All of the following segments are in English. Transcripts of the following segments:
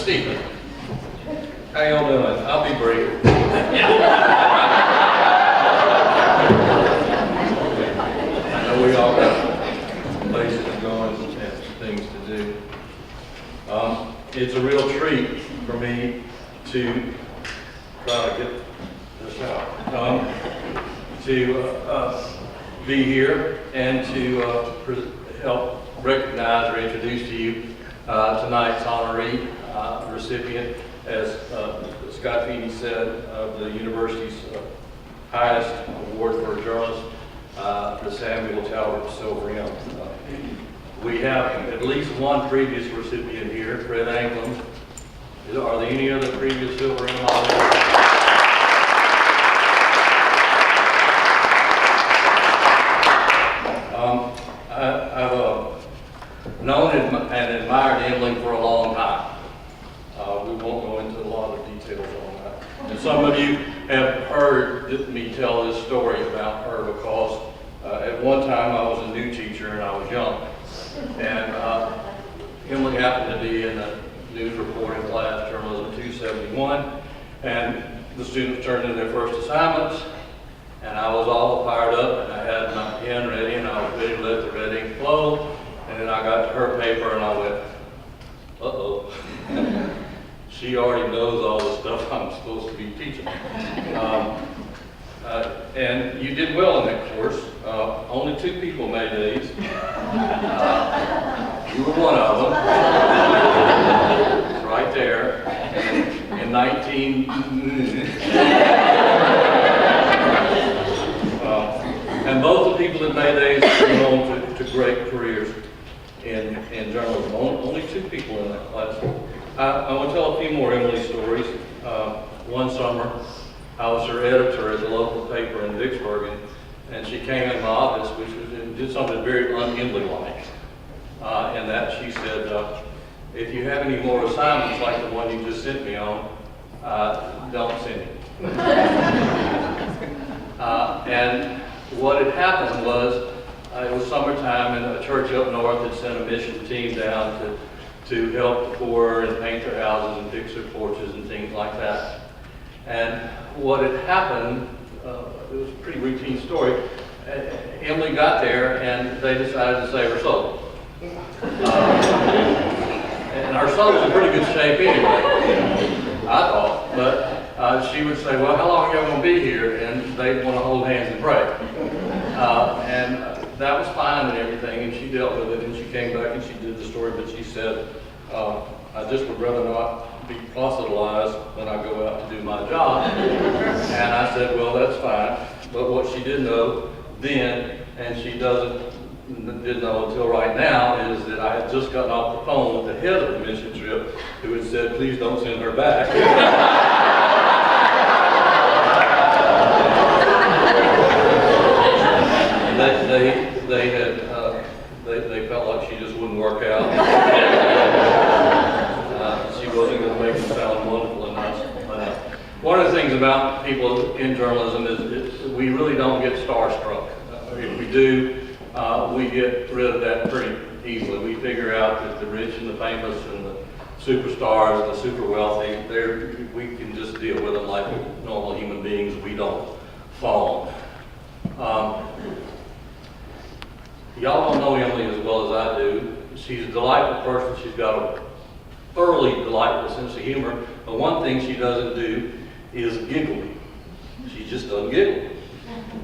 Stephen. How y'all doing? I'll be brief. I know we all got places to go and things to do. It's a real treat for me to try to get this out. To be here and to help recognize or introduce to you tonight's honoree, recipient, as Scott Feeney said, of the university's highest award for a journalist, the Samuel Talbert Silver Em. We have at least one previous recipient here, Fred Anglin. Are there any other previous Silver Em honorees? I've known and admired Emily for a long time. We won't go into a lot of details on that. And some of you have heard me tell this story about her because at one time I was a new teacher and I was young. And Emily happened to be in the news reporting class, Journalism 271, and the students turned in their first assignments, and I was all fired up, and I had my pen ready, and I was ready to let the red ink flow, and then I got to her paper, and I went, uh-oh. She already knows all the stuff I'm supposed to be teaching. And you did well in that course. Only 2 people made A's. You were one of them. It's right there. In 19... and both the people that made A's went on to great careers in journalism. Only 2 people in that class. I want to tell a few more Emily stories. One summer, I was her editor at the local paper in Vicksburg, and she came in my office, which was, and did something very un-Emily-like. In that she said, if you have any more assignments like the one you just sent me on, don't send it. And what had happened was, it was summertime, and a church up north had sent a mission team down to help the poor and paint their houses and fix their porches and things like that. And what had happened, it was a pretty routine story. Emily got there and they decided to save her soul. And our soul was in pretty good shape anyway, I thought. But she would say, well, how long are y'all going to be here? And they'd want to hold hands and pray. And that was fine and everything, and she dealt with it, and she came back and she did the story, but she said, I just would rather not be proselytized when I go out to do my job. And I said, well, that's fine. But what she didn't know then, and she didn't know until right now, is that I had just gotten off the phone with the head of the mission trip who had said, please don't send her back. They felt like she just wouldn't work out. She wasn't going to make them sound wonderful enough. One of the things about people in journalism is we really don't get starstruck. If we do, we get rid of that pretty easily. We figure out that the rich and the famous and the superstars and the super wealthy, we can just deal with them like normal human beings. We don't fall. Y'all don't know Emily as well as I do. She's a delightful person. She's got a thoroughly delightful sense of humor. But one thing she doesn't do is giggle. She just doesn't giggle.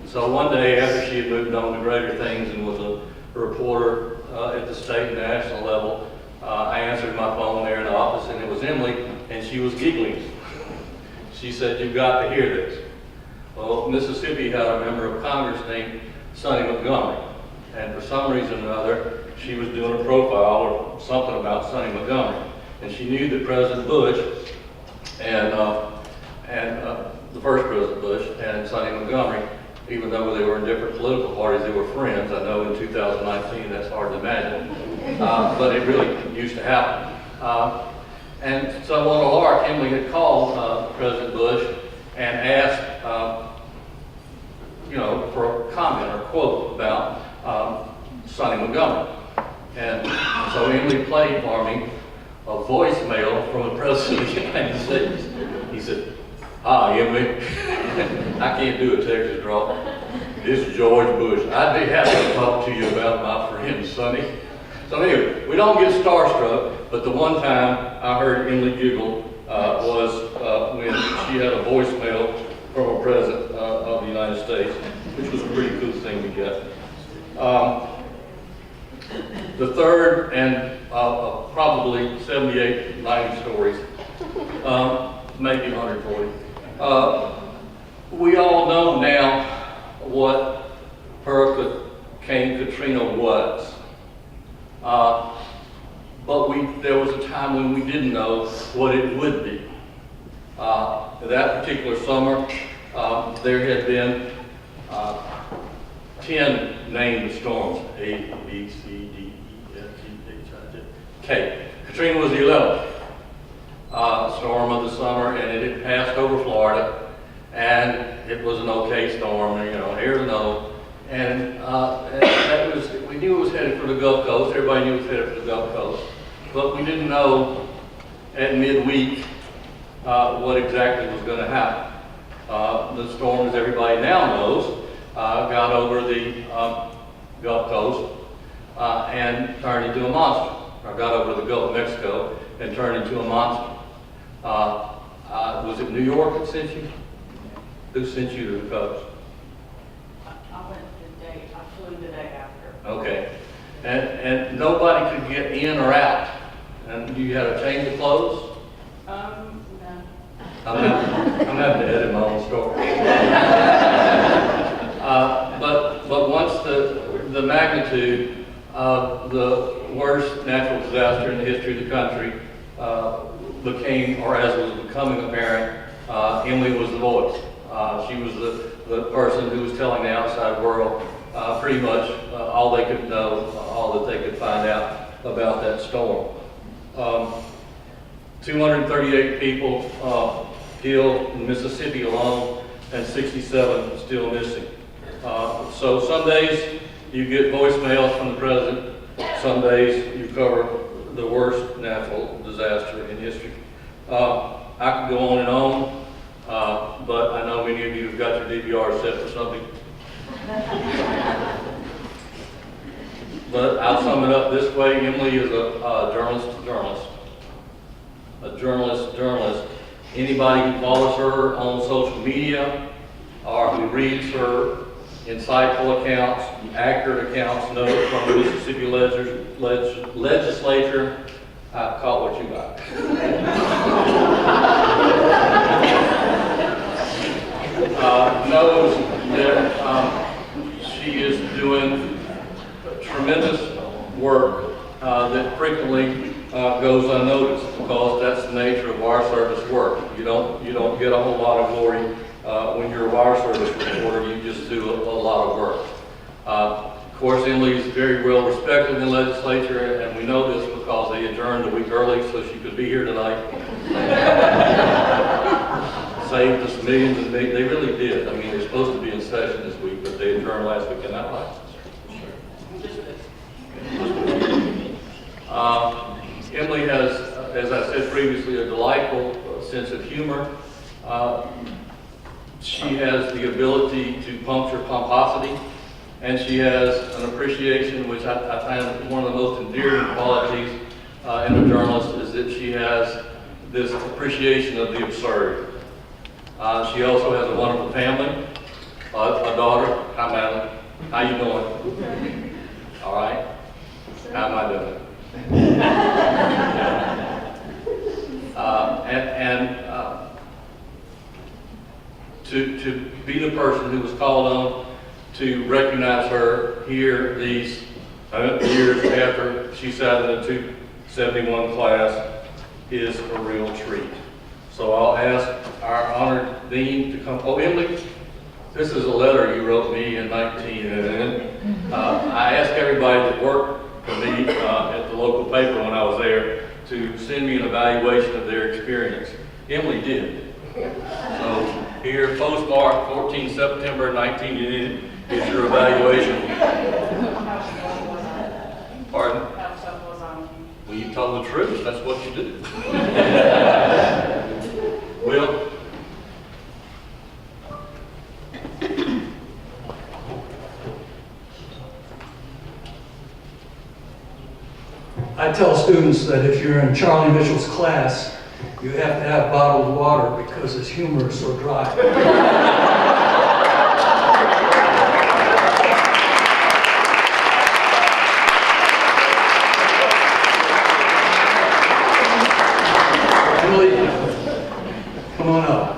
So one day after she had moved on to greater things and was a reporter at the state and national level, I answered my phone there in the office and it was Emily, and she was giggling. She said, you've got to hear this. Well, Mississippi had a member of Congress named Sonny Montgomery. And for some reason or other, she was doing a profile or something about Sonny Montgomery. And she knew that President Bush and the first President Bush and Sonny Montgomery, even though they were in different political parties, they were friends. I know in 2019 that's hard to imagine, but it really used to happen. And so on a lark, Emily had called President Bush and asked, for a comment or quote about Sonny Montgomery. And so Emily played for me a voicemail from the President of the United States. He said, "Hi, Emily. I can't do a Texas draw. This is George Bush. I'd be happy to talk to you about my friend Sonny." So anyway, we don't get starstruck, but the one time I heard Emily giggle was when she had a voicemail from a President of the United States, which was a pretty cool thing to get. The third, and probably 78, 90 stories, maybe 140. We all know now what Hurricane Katrina was. But there was a time when we didn't know what it would be. That particular summer, there had been 10 named storms, A, B, C, D, E, F, G, H, I, J, K. Katrina was the 11th storm of the summer, and it had passed over Florida, and it was an okay storm, you know, here's an O. And that was, we knew it was headed for the Gulf Coast. Everybody knew it was headed for the Gulf Coast. But we didn't know at midweek what exactly was going to happen. The storm, as everybody now knows, got over the Gulf Coast and turned into a monster. Or got over the Gulf of Mexico and turned into a monster. Was it New York that sent you? Who sent you to the coast? I went the day, I flew the day after. Okay. And nobody could get in or out. And you had to change the clothes? No. I'm having to edit my own story. But once the magnitude of the worst natural disaster in the history of the country became, or as was becoming apparent, Emily was the voice. She was the person who was telling the outside world pretty much all they could know, all that they could find out about that storm. 238 people killed in Mississippi alone, and 67 still missing. So some days you get voicemails from the President, some days you cover the worst natural disaster in history. I could go on and on, but I know many of you have got your DVR set for something. But I'll sum it up this way. Emily is a journalist. A journalist. Anybody who follows her on social media or who reads her insightful accounts, accurate accounts, notes from the Mississippi legislature, call it what you like. Knows that she is doing tremendous work that frequently goes unnoticed, because that's the nature of wire service work. You don't get a whole lot of glory when you're a wire service reporter. You just do a lot of work. Of course, Emily is very well respected in the legislature, and we know this because they adjourned a week early so she could be here tonight. Saved us millions and millions. They really did. I mean, they're supposed to be in session this week, but they adjourned last week, and that license. Emily has, as I said previously, a delightful sense of humor. She has the ability to puncture pomposity, and she has an appreciation, which I find one of the most endearing qualities in a journalist, is that she has this appreciation of the absurd. She also has a wonderful family, a daughter. Hi, Madeline. How you doing? All right. How am I doing? To be the person who was called on to recognize her here these years after she sat in the 271 class is a real treat. So I'll ask our honored dean to come. Oh, Emily, this is a letter you wrote me in 19. I asked everybody that worked for me at the local paper when I was there to send me an evaluation of their experience. Emily did. So here, postmark 14 September 19, is your evaluation. Pardon? How tough was on you? Well, you told the truth, that's what you do. Will? I tell students that if you're in Charlie Mitchell's class, you have to have bottled water because his humor is so dry. Emily, come on up.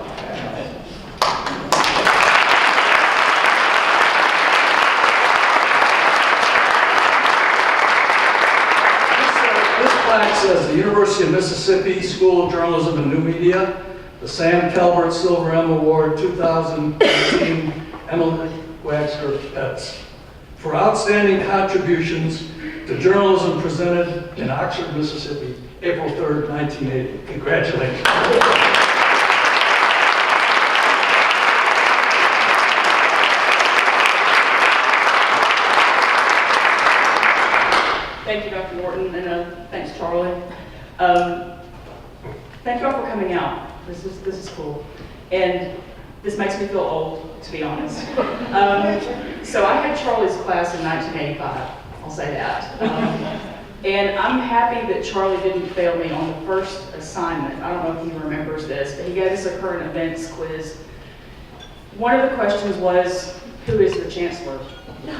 Says the University of Mississippi School of Journalism and New Media, the Sam Talbert Silver Em Award 2018, Emily Wagster Pettus, for outstanding contributions to journalism presented in Oxford, Mississippi, April 3rd, 1980. Congratulations. Thank you, Dr. Norton, and thanks, Charlie. Thank you all for coming out. This is cool, and this makes me feel old, to be honest. So I had Charlie's class in 1985. I'll say that. And I'm happy that Charlie didn't fail me on the first assignment. I don't know if he remembers this, but he gave us a current events quiz. One of the questions was, who is the chancellor?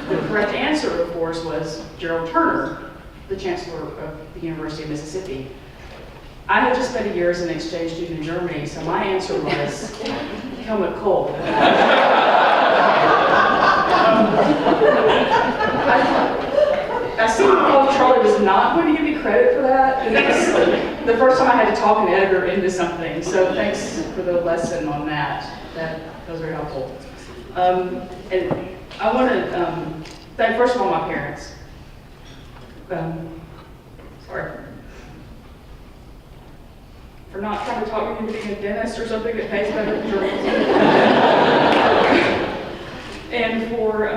The correct answer, of course, was Gerald Turner, the Chancellor of the University of Mississippi. I had just spent a year as an exchange student in Germany, so my answer was Helmut Kohl. I seem to recall Charlie was not going to give me credit for that, and it was the first time I had to talk an editor into something, so thanks for the lesson on that. That was very helpful. And I want to thank, first of all, my parents. Sorry. For not trying to talk me into being a dentist or something that pays better than journalism. And for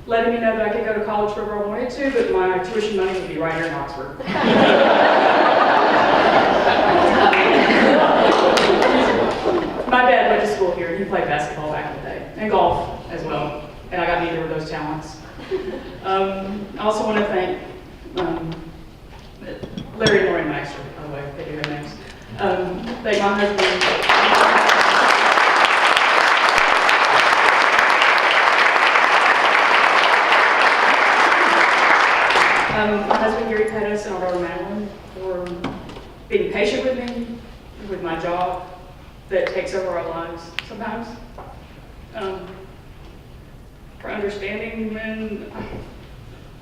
letting me know that I could go to college wherever I wanted to, but my tuition money would be right here in Oxford. My dad went to school here, and he played basketball back in the day, and golf as well, and I got neither of those talents. I also want to thank Larry and Lori Wagster, by the way, they do their names. Thank my husband. My husband, Gary Pettus, and our daughter, Madeline, for being patient with me, with my job that takes over our lives sometimes. For understanding when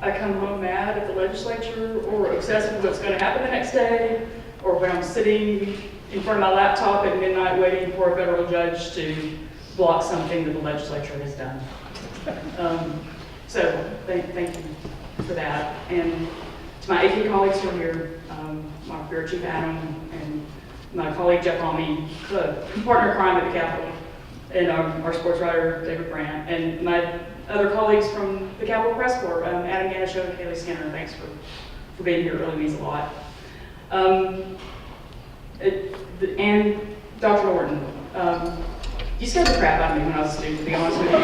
I come home mad at the legislature or obsessed with what's going to happen the next day, or when I'm sitting in front of my laptop at midnight waiting for a federal judge to block something that the legislature has done. So thank you for that. And to my AP colleagues who are here, my Bureau Chief Adam and my colleague Jeff Almy, partner in crime at the Capitol, and our sports writer David Brandt, and my other colleagues from the Capitol Press Corps, Adam Ganesho and Kaylee Skinner. Thanks for being here. It really means a lot. And Dr. Norton, you scared the crap out of me when I was a student, to be honest with you.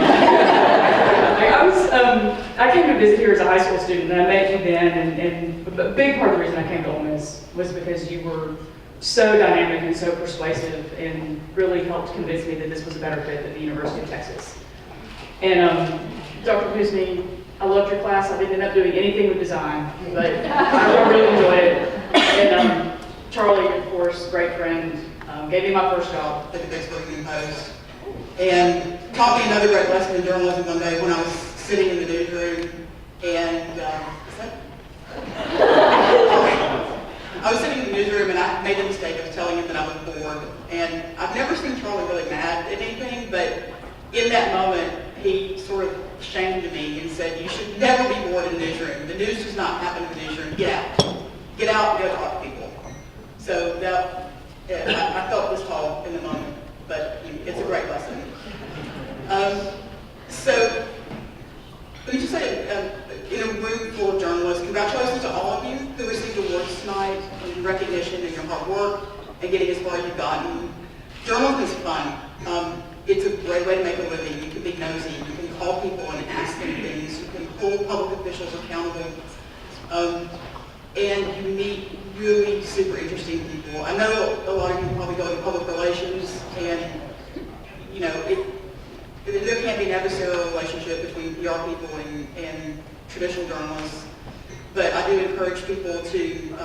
I came to visit here as a high school student, and I met you then, and a big part of the reason I came to Ole Miss was because you were so dynamic and so persuasive and really helped convince me that this was a better fit than the University of Texas. And Dr. Pusney, I loved your class. I didn't end up doing anything with design, but I really enjoyed it. And Charlie, of course, great friend, gave me my first job at the Pittsburgh Evening Post, and taught me another great lesson in journalism one day when I was sitting in the newsroom, and I was sitting in the newsroom and I made the mistake of telling him that I was bored. And I've never seen Charlie really mad at anything, but in that moment, he sort of shamed me and said, "You should never be bored in the newsroom. The news does not happen in the newsroom. Get out. Get out and go talk to people." So I felt this tall in the moment, but it's a great lesson. So let me just say, in a room full of journalists, congratulations to all of you who received work and getting as far as you've gotten. Journalism is fun. It's a great way to make a living. You can be nosy. You can call people and ask them things. You can hold public officials accountable. And you meet really super interesting people. I know a lot of you probably go into public relations, and you know, there can't be an adversarial relationship between PR people and traditional journalists. But I do encourage people to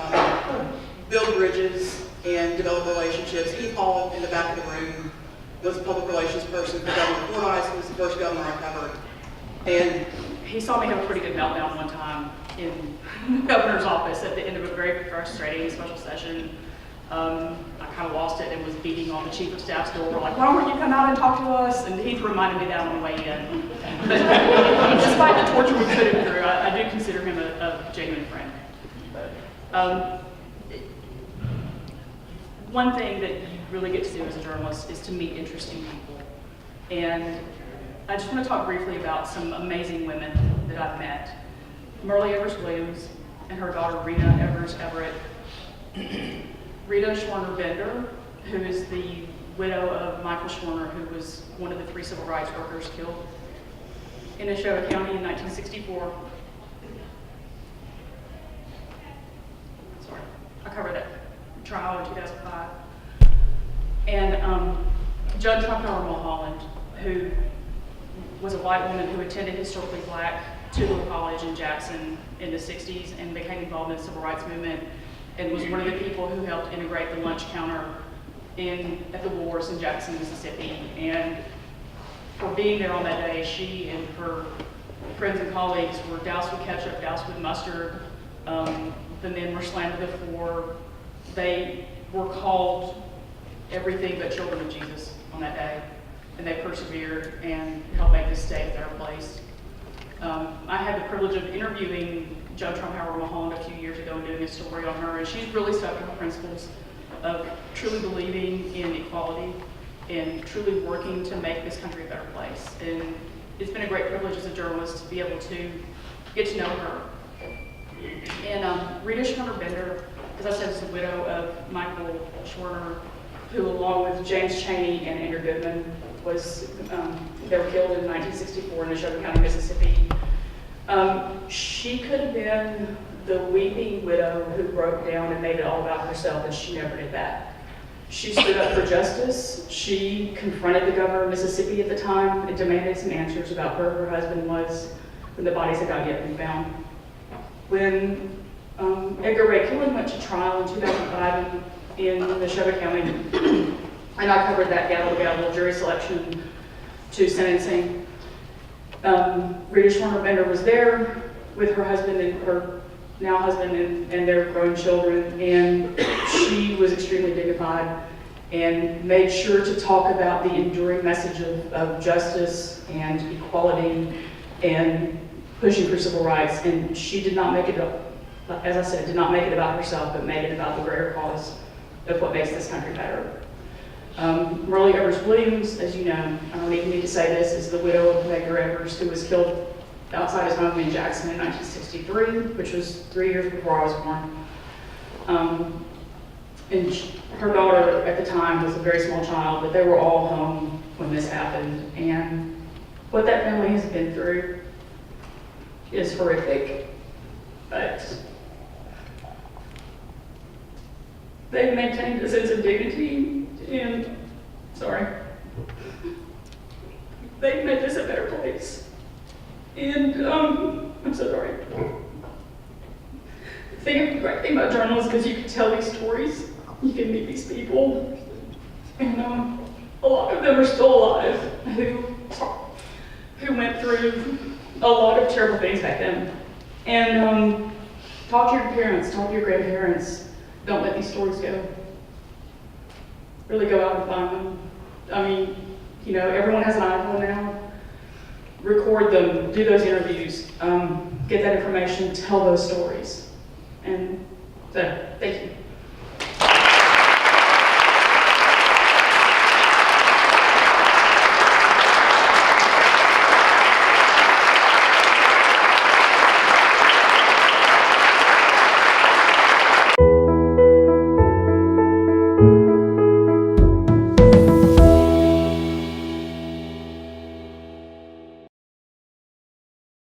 build bridges and develop relationships. Keith Hall, in the back of the room, was a public relations person for Governor Fordyce. He was the first governor I covered. And he saw me have a pretty good meltdown one time in the governor's office at the end of a very frustrating special session. I kind of lost it and was beating on the chief of staff's door, like, why won't you come out and talk to us? And he reminded me that on the way in. But despite the torture we put him through, I do consider him a genuine friend. One thing that you really get to do as a journalist is to meet interesting people. And I just want to talk briefly about some amazing women that I've met. Merle Evers Williams and her daughter Rita Evers Everett. Rita Schwerner Bender, who is the widow of Michael Schwerner, who was one of the 3 civil rights workers killed in Neshoba County in 1964. Sorry, I covered that trial in 2005. And Judge Trumpeter Mulholland, who was a white woman who attended historically black Tudor College in Jackson in the 60s and became involved in the civil rights movement, and was one of the people who helped integrate the lunch counter at the wars in Jackson, Mississippi. And for being there on that day, she and her friends and colleagues were doused with ketchup, doused with mustard. The men were slammed to the floor. They were called everything but children of Jesus on that day. And they persevered and helped make this state a better place. I had the privilege of interviewing Judge Trumpeter Mulholland a few years ago and doing a story on her, and she's really stuck to her principles of truly believing in equality and truly working to make this country a better place. And it's been a great privilege as a journalist to be able to get to know her. And Rita Schwerner Bender, as I said, is the widow of Michael Schwerner, who, along with James Chaney and Andrew Goodman, they were killed in 1964 in Neshoba County, Mississippi. She could have been the weeping widow who broke down and made it all about herself, and she never did that. She stood up for justice. She confronted the governor of Mississippi at the time and demanded some answers about where her husband was when the bodies had not yet been found. When Edgar Ray Killen went to trial in 2005 in Neshoba County, and I covered that gavel-to-gavel jury selection to sentencing. Rita Schwerner Bender was there with her husband and her now husband and their grown children, and she was extremely dignified and made sure to talk about the enduring message of justice and equality and pushing for civil rights. And she did not make it, as I said, did not make it about herself, but made it about the greater cause of what makes this country better. Merle Evers Williams, as you know, I don't even need to say this, is the widow of Edgar Evers, who was killed outside his home in Jackson in 1963, which was 3 years before I was born. And her daughter at the time was a very small child, but they were all home when this happened. And what that family has been through is horrific, but they've maintained a sense of dignity and, they've made this a better place. And, I'm so sorry. The great thing about journalism is you can tell these stories, you can meet these people, and a lot of them are still alive who went through a lot of terrible things back then. And talk to your parents, talk to your grandparents. Don't let these stories go. Really go out and find them. I mean, you know, everyone has an iPhone now. Record them, do those interviews, get that information, tell those stories. And so, thank you.